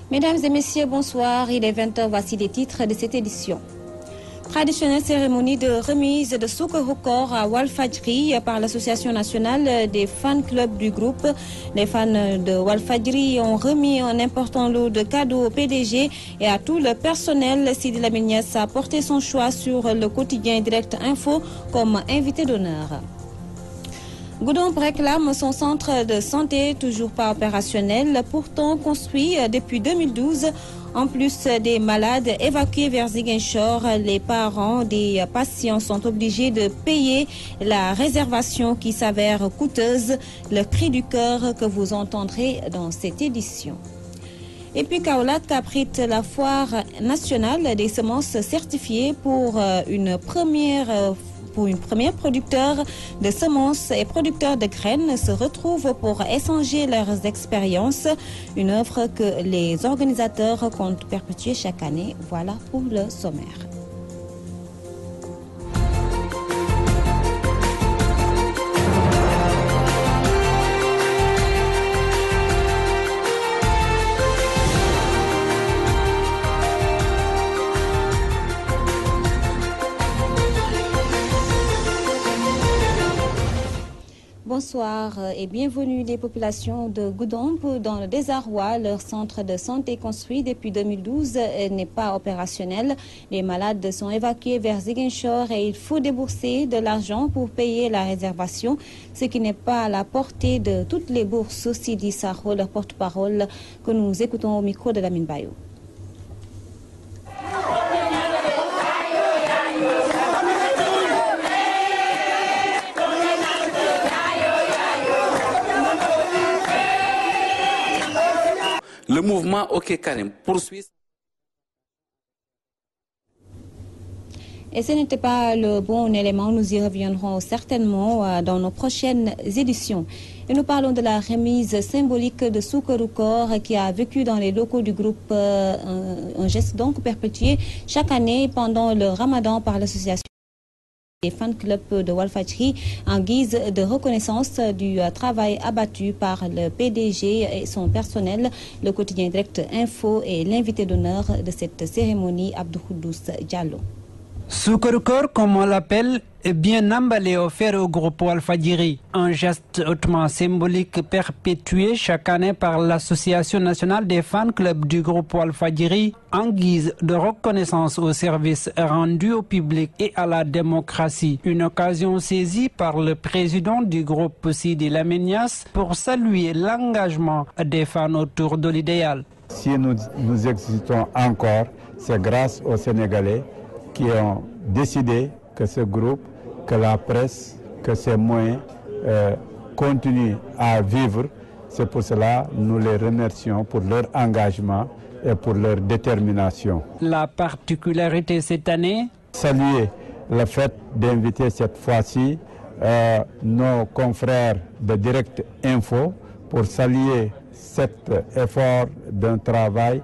Mesdames et messieurs, bonsoir. Il est 20h, voici les titres de cette édition. Traditionnelle cérémonie de remise de Soukourou-Kor à Walfadjri par l'Association nationale des fan clubs du groupe. Les fans de Walfadjri ont remis un important lot de cadeaux au PDG et à tout le personnel. Sidi Lamine Niasse a porté son choix sur le quotidien Direct Info comme invité d'honneur. Goudomp réclame son centre de santé toujours pas opérationnel, pourtant construit depuis 2012. En plus des malades évacués vers Ziguinchor, les parents des patients sont obligés de payer la réservation qui s'avère coûteuse. Le cri du cœur que vous entendrez dans cette édition. Et puis Kaolack abrite la foire nationale des semences certifiées pour une première producteur de semences et producteurs de graines se retrouvent pour échanger leurs expériences. Une œuvre que les organisateurs comptent perpétuer chaque année. Voilà pour le sommaire. Bonsoir et bienvenue les populations de Goudomp dans le désarroi. Leur centre de santé construit depuis 2012 n'est pas opérationnel. Les malades sont évacués vers Ziguinchor et il faut débourser de l'argent pour payer la réservation, ce qui n'est pas à la portée de toutes les bourses. Sidi Sarro, leur porte-parole, que nous écoutons au micro de Lamine Bayou. Le mouvement OK Karim poursuit. Et ce n'était pas le bon élément, nous y reviendrons certainement dans nos prochaines éditions. Et nous parlons de la remise symbolique de Soukourou-Kor qui a vécu dans les locaux du groupe, un geste donc perpétué chaque année pendant le Ramadan par l'association des fan clubs de Walfadjri en guise de reconnaissance du travail abattu par le PDG et son personnel. Le quotidien Direct Info est l'invité d'honneur de cette cérémonie, Abdou Khoudous Diallo. Soukourou-Kor, comme on l'appelle, est bien emballé offert au groupe Walfadjri. Un geste hautement symbolique perpétué chaque année par l'Association nationale des fan clubs du groupe Walfadjri en guise de reconnaissance au service rendu au public et à la démocratie. Une occasion saisie par le président du groupe Sidi Lamine Niasse pour saluer l'engagement des fans autour de l'idéal. Si nous existons encore, c'est grâce aux Sénégalais qui ont décidé que ce groupe, que la presse, que ces moyens continuent à vivre. C'est pour cela que nous les remercions pour leur engagement et pour leur détermination. La particularité cette année? Saluer le fait d'inviter cette fois-ci nos confrères de Direct Info pour saluer cet effort d'un travail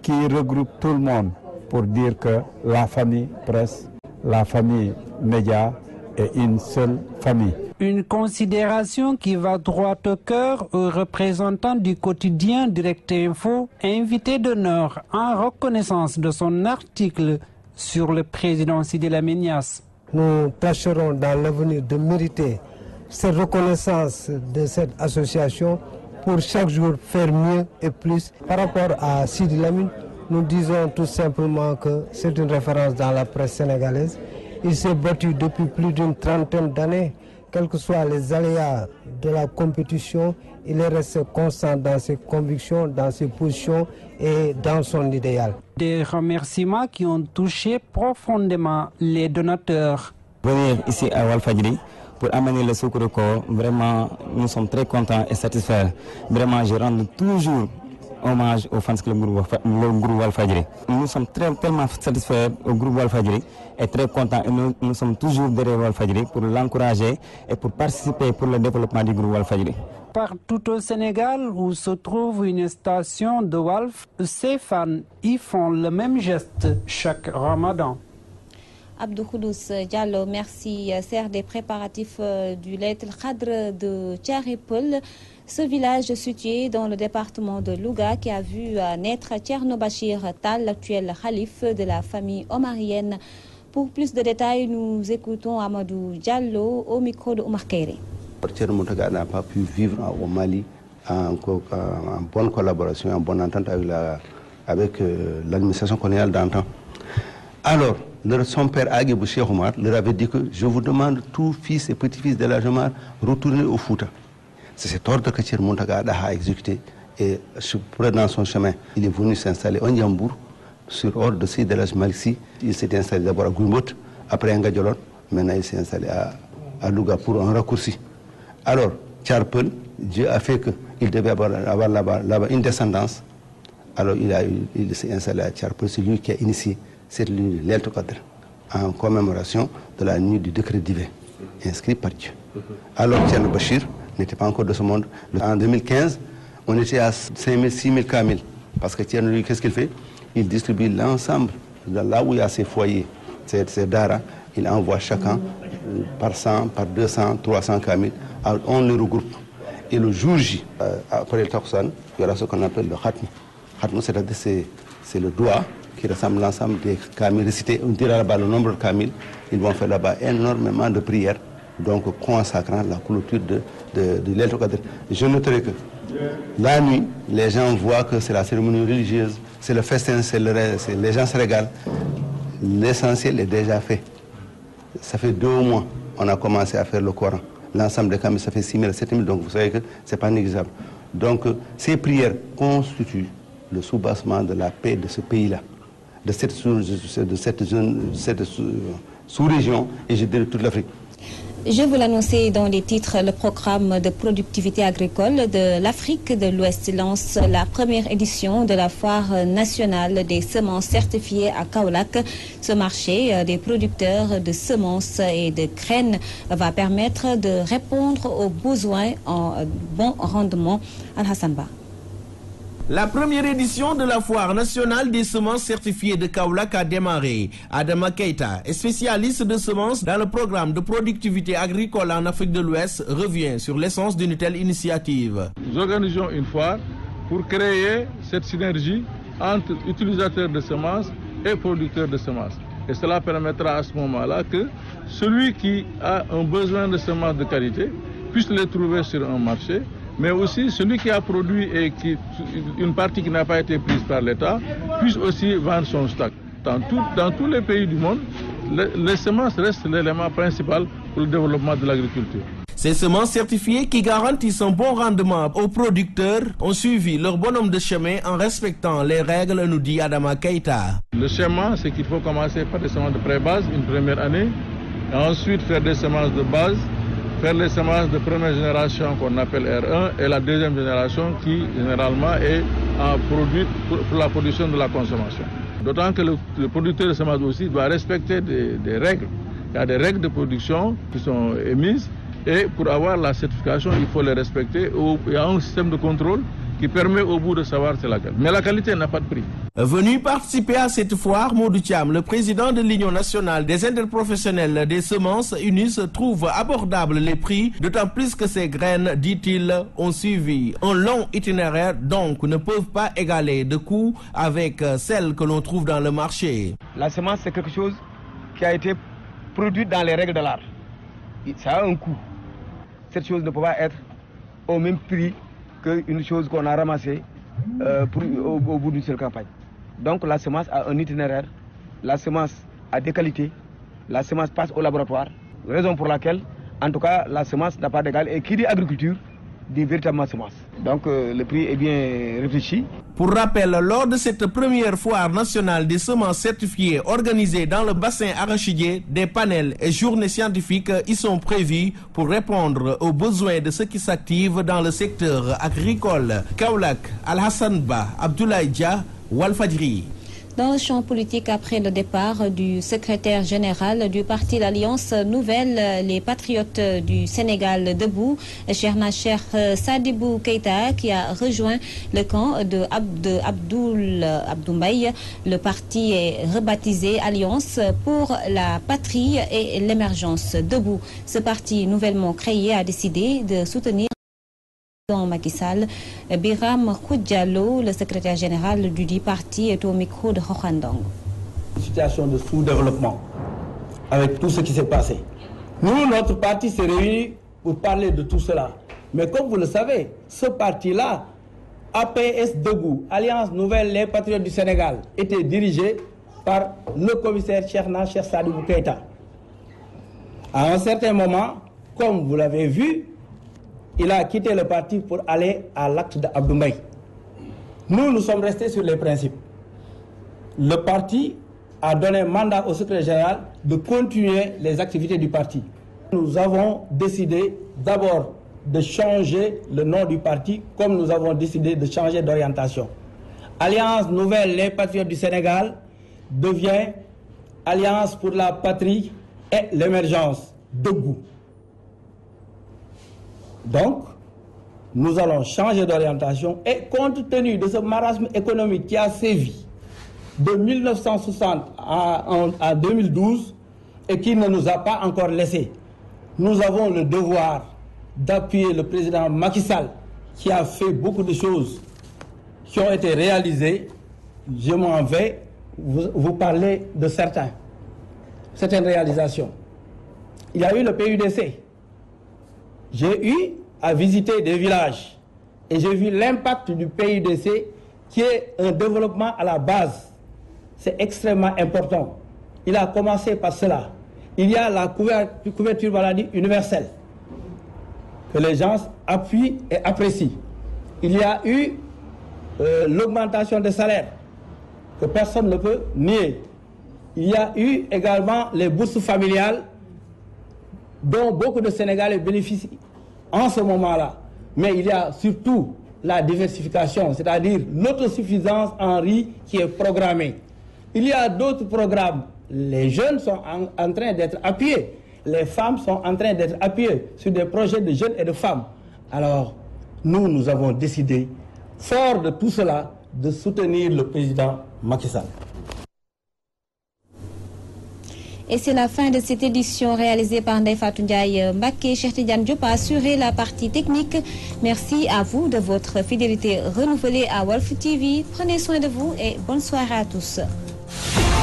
qui regroupe tout le monde, pour dire que la famille presse, la famille média est une seule famille. Une considération qui va droit au cœur aux représentants du quotidien Direct Info, invité d'honneur en reconnaissance de son article sur le président Sidi Lamine Niasse. Nous tâcherons dans l'avenir de mériter cette reconnaissance de cette association pour chaque jour faire mieux et plus. Par rapport à Sidi Lamine, nous disons tout simplement que c'est une référence dans la presse sénégalaise. Il s'est battu depuis plus d'une trentaine d'années. Quels que soient les aléas de la compétition, il est resté constant dans ses convictions, dans ses positions et dans son idéal. Des remerciements qui ont touché profondément les donateurs. Venir ici à Walfadjri pour amener le Soukourou-Kor, vraiment, nous sommes très contents et satisfaits. Vraiment, je rends toujours hommage aux fans club groupe Walfadjri. Nous sommes tellement satisfaits au groupe Walfadjri et très contents. Et nous sommes toujours derrière Walfadjri pour l'encourager et pour participer pour le développement du groupe Walfadjri. Partout au Sénégal où se trouve une station de Walf, ces fans y font le même geste chaque Ramadan. Abdou Khoudous Diallo, merci. Sert des préparatifs du Laylatul Qadr de Thiaré-Peul, ce village situé dans le département de Louga qui a vu naître Thierno Bachir Tall, l'actuel khalife de la famille omarienne. Pour plus de détails, nous écoutons Amadou Diallo au micro de Omar Kairé. Thierno Mountaga n'a pas pu vivre au Mali en bonne collaboration, en bonne entente avec l'administration coloniale d'antan. Alors, son père Aguibou Cheikh Omar leur avait dit que je vous demande, tous fils et petits-fils de la Jomar, retournez au Fouta. C'est cet ordre que Thierno Mountaga a exécuté et prenant son chemin, il est venu s'installer en Yambour sur ordre de Seydi El Hadji Malick Sy. Il s'est installé d'abord à Guimbot, après à Ngadjolon, maintenant il s'est installé à Louga pour un raccourci. Alors, Thiaré-Peul, Dieu a fait qu'il devait avoir là-bas une descendance. Alors il s'est installé à Thiaré-Peul, c'est lui qui a initié cette nuit de Laylatul Qadr en commémoration de la nuit du décret divin, inscrit par Dieu. Alors Thierno Bachir n'était pas encore de ce monde. En 2015, on était à 5 000, 6 000 kamil. Parce que Thierno, lui, qu'est-ce qu'il fait? Il distribue l'ensemble, là où il y a ses foyers, ses daras, il envoie chacun par 100, par 200, 300 kamil. Alors on les regroupe. Et le jour J, après le Takusan, il y aura ce qu'on appelle le Khatm. Khatm, c'est-à-dire c'est le doigt qui rassemble l'ensemble des kamil récités. On dira là-bas le nombre de kamil. Ils vont faire là-bas énormément de prières, donc consacrant la clôture de Laylatul Qadr. Je noterai que la nuit, les gens voient que c'est la cérémonie religieuse, c'est le festin, les gens se régalent. L'essentiel est déjà fait. Ça fait 2 mois on a commencé à faire le Coran. L'ensemble des kamil, ça fait 6 000 à 7 000, donc vous savez que ce n'est pas négligeable. Donc ces prières constituent le soubassement de la paix de ce pays-là, de cette sous-région, et je dirais toute l'Afrique. Je vous l'annonçais dans les titres, le programme de productivité agricole de l'Afrique de l'Ouest lance la première édition de la foire nationale des semences certifiées à Kaolack. Ce marché des producteurs de semences et de graines va permettre de répondre aux besoins en bon rendement. Al-Hassan Ba. La première édition de la foire nationale des semences certifiées de Kaolack a démarré. Adama Keita, spécialiste de semences dans le programme de productivité agricole en Afrique de l'Ouest, revient sur l'essence d'une telle initiative. Nous organisons une foire pour créer cette synergie entre utilisateurs de semences et producteurs de semences. Et cela permettra à ce moment-là que celui qui a un besoin de semences de qualité puisse les trouver sur un marché, mais aussi celui qui a produit et une partie qui n'a pas été prise par l'État puisse aussi vendre son stock. Dans tous les pays du monde, les semences restent l'élément principal pour le développement de l'agriculture. Ces semences certifiées qui garantissent un bon rendement aux producteurs ont suivi leur bonhomme de chemin en respectant les règles, nous dit Adama Keita. Le schéma, c'est qu'il faut commencer par des semences de pré-base une première année, et ensuite faire des semences de base, faire les semences de première génération qu'on appelle R1 et la deuxième génération qui généralement est produite pour la production de la consommation. D'autant que le producteur de semences aussi doit respecter des règles. Il y a des règles de production qui sont émises et pour avoir la certification, il faut les respecter. Il y a un système de contrôle qui permet au bout de savoir c'est laquelle. Mais la qualité n'a pas de prix. Venu participer à cette foire, Modou Thiam, le président de l'Union nationale des interprofessionnels des semences UNIS, trouve abordables les prix, d'autant plus que ces graines, dit-il, ont suivi un long itinéraire, donc ne peuvent pas égaler de coût avec celles que l'on trouve dans le marché. La semence, c'est quelque chose qui a été produit dans les règles de l'art. Ça a un coût. Cette chose ne peut pas être au même prix qu'une chose qu'on a ramassée au bout d'une seule campagne. Donc la semence a un itinéraire, la semence a des qualités, la semence passe au laboratoire, raison pour laquelle, en tout cas, la semence n'a pas d'égal. Et qui dit agriculture, dit véritablement semence. Donc le prix est bien réfléchi. Pour rappel, lors de cette première foire nationale des semences certifiées organisée dans le bassin arachidier, des panels et journées scientifiques y sont prévus pour répondre aux besoins de ceux qui s'activent dans le secteur agricole. Kaolack, Al-Hassan Ba, Abdoulaye Dia, Walfadjri. Dans le champ politique, après le départ du secrétaire général du parti L'Alliance Nouvelle, les Patriotes du Sénégal debout, Cheikhna Cheikh Sadibou Keïta, qui a rejoint le camp de Abdou Mbaye, le parti est rebaptisé Alliance pour la patrie et l'émergence debout. Ce parti nouvellement créé a décidé de soutenir dans Macky Sall. Biram Khoudialo, le secrétaire général du dit parti, est au micro de Khokhandong. Une situation de sous-développement avec tout ce qui s'est passé. Nous, notre parti s'est réuni pour parler de tout cela. Mais comme vous le savez, ce parti-là, APS Debout, Alliance Nouvelle Les Patriotes du Sénégal, était dirigé par le commissaire Cheikhna Cheikh Sadibou Keïta. À un certain moment, comme vous l'avez vu, il a quitté le parti pour aller à l'acte d'Abdou Mbaye. Nous sommes restés sur les principes. Le parti a donné mandat au secrétaire général de continuer les activités du parti. Nous avons décidé d'abord de changer le nom du parti, comme nous avons décidé de changer d'orientation. Alliance Nouvelle Les Patriotes du Sénégal devient Alliance pour la patrie et l'émergence debout. Donc, nous allons changer d'orientation et compte tenu de ce marasme économique qui a sévi de 1960 à 2012 et qui ne nous a pas encore laissé, nous avons le devoir d'appuyer le président Macky Sall qui a fait beaucoup de choses qui ont été réalisées. Je m'en vais vous parler de certaines réalisations. Il y a eu le PUDC. J'ai eu à visiter des villages et j'ai vu l'impact du PUDC qui est un développement à la base. C'est extrêmement important. Il a commencé par cela. Il y a la couverture maladie universelle que les gens appuient et apprécient. Il y a eu l'augmentation des salaires que personne ne peut nier. Il y a eu également les bourses familiales dont beaucoup de Sénégalais bénéficient en ce moment-là. Mais il y a surtout la diversification, c'est-à-dire l'autosuffisance en riz qui est programmée. Il y a d'autres programmes. Les jeunes sont en train d'être appuyés. Les femmes sont en train d'être appuyées sur des projets de jeunes et de femmes. Alors, nous avons décidé, fort de tout cela, de soutenir le président Macky Sall. Et c'est la fin de cette édition réalisée par Ndeye Fatou Ndiaye Mbacké. Cheikh Tidiane Diop a assuré la partie technique. Merci à vous de votre fidélité renouvelée à Walf TV. Prenez soin de vous et bonne soirée à tous.